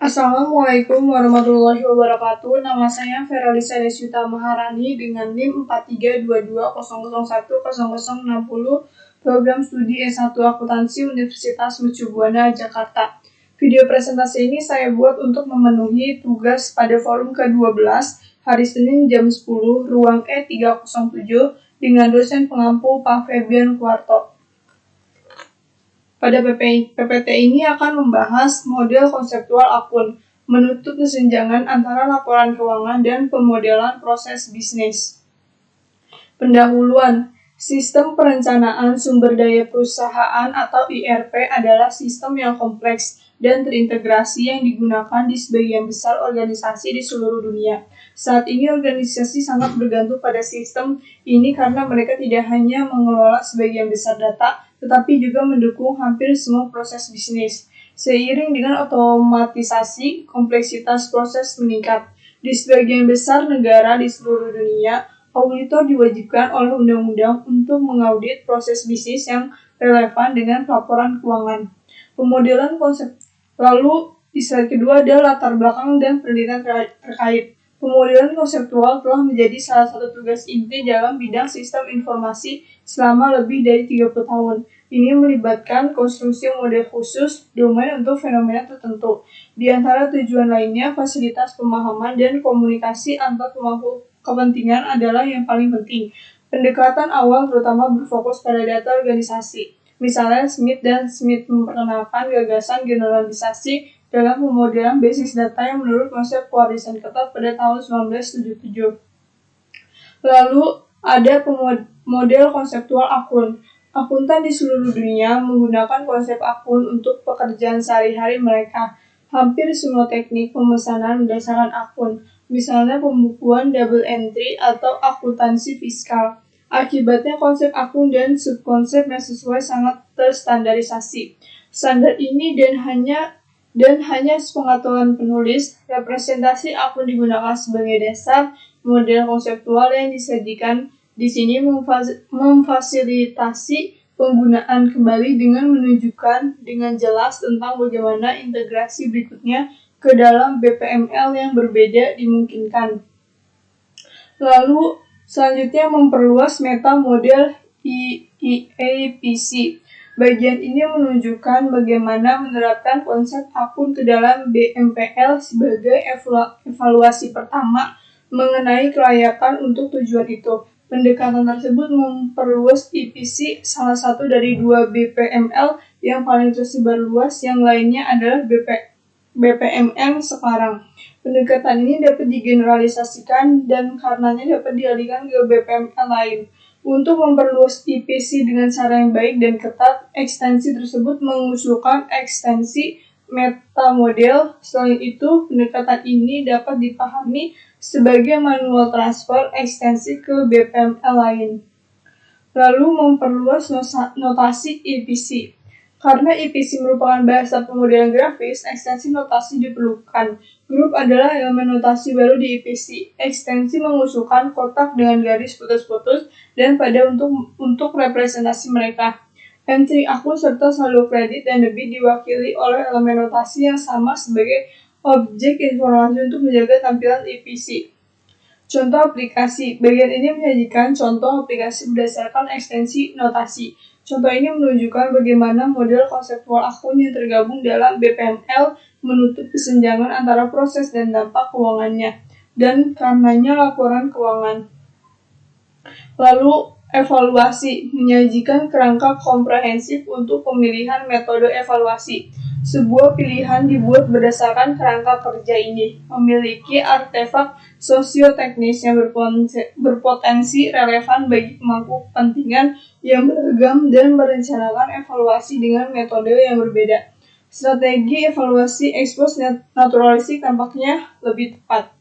Assalamualaikum warahmatullahi wabarakatuh. Nama saya Feralisa Desyuta Maharani dengan NIM 432200100060, program studi S1 Akuntansi Universitas Mercu Buana, Jakarta. Video presentasi ini saya buat untuk memenuhi tugas pada forum ke-12 hari Senin jam 10, ruang E307 dengan dosen pengampu Pak Febian Kuarto. Pada PPT ini akan membahas model konseptual akun, menutup kesenjangan antara laporan keuangan dan pemodelan proses bisnis. Pendahuluan, sistem perencanaan sumber daya perusahaan atau IRP adalah sistem yang kompleks dan terintegrasi yang digunakan di sebagian besar organisasi di seluruh dunia. Saat ini organisasi sangat bergantung pada sistem ini karena mereka tidak hanya mengelola sebagian besar data, tetapi juga mendukung hampir semua proses bisnis. Seiring dengan otomatisasi, kompleksitas proses meningkat. Di sebagian besar negara di seluruh dunia, auditor diwajibkan oleh undang-undang untuk mengaudit proses bisnis yang relevan dengan laporan keuangan. Pemodelan konsep. Lalu, di slide kedua ada latar belakang dan penelitian terkait. Pemodelan konseptual telah menjadi salah satu tugas inti dalam bidang sistem informasi selama lebih dari 30 tahun. Ini melibatkan konstruksi model khusus domain untuk fenomena tertentu. Di antara tujuan lainnya, fasilitas pemahaman dan komunikasi antar pemangku kepentingan adalah yang paling penting. Pendekatan awal terutama berfokus pada data organisasi. Misalnya, Smith dan Smith memperkenalkan gagasan generalisasi dalam pemodelan basis data yang menurut konsep pewarisan ketat pada tahun 1977. Lalu, ada model konseptual akun. Akuntan di seluruh dunia menggunakan konsep akun untuk pekerjaan sehari-hari mereka. Hampir semua teknik pemesanan berdasarkan akun, misalnya pembukuan double entry atau akuntansi fiskal. Akibatnya konsep akun dan subkonsep yang sesuai sangat terstandarisasi. Standar ini dan hanya pengetahuan penulis, representasi akun digunakan sebagai dasar. Model konseptual yang disajikan di sini memfasilitasi penggunaan kembali dengan menunjukkan dengan jelas tentang bagaimana integrasi berikutnya ke dalam BPML yang berbeda dimungkinkan. Lalu, selanjutnya memperluas meta model EAPC. Bagian ini menunjukkan bagaimana menerapkan konsep akun ke dalam BMPL sebagai evaluasi pertama mengenai kelayakan untuk tujuan itu. Pendekatan tersebut memperluas EPC, salah satu dari dua BPML yang paling tersebar luas, yang lainnya adalah BPMN sekarang. Pendekatan ini dapat digeneralisasikan dan karenanya dapat dialihkan ke BPML lain. Untuk memperluas EPC dengan cara yang baik dan ketat, ekstensi tersebut mengusulkan ekstensi metamodel. Selain itu, pendekatan ini dapat dipahami sebagai manual transfer ekstensi ke BPML lain. Lalu memperluas notasi EPC. Karena EPC merupakan bahasa pemodelan grafis, ekstensi notasi diperlukan. Grup adalah elemen notasi baru di EPC. Ekstensi mengusulkan kotak dengan garis putus-putus dan pada untuk representasi mereka. Entry akun serta saldo kredit dan debit diwakili oleh elemen notasi yang sama sebagai objek informasi untuk menjaga tampilan EPC. Contoh aplikasi. Bagian ini menyajikan contoh aplikasi berdasarkan ekstensi notasi. Contoh ini menunjukkan bagaimana model konseptual akun yang tergabung dalam BPML menutup kesenjangan antara proses dan dampak keuangannya, dan karenanya laporan keuangan. Lalu, evaluasi menyajikan kerangka komprehensif untuk pemilihan metode evaluasi. Sebuah pilihan dibuat berdasarkan kerangka kerja ini, memiliki artefak sosioteknis yang berpotensi relevan bagi pemangku kepentingan yang beragam dan merencanakan evaluasi dengan metode yang berbeda. Strategi evaluasi ex post naturalistik tampaknya lebih tepat.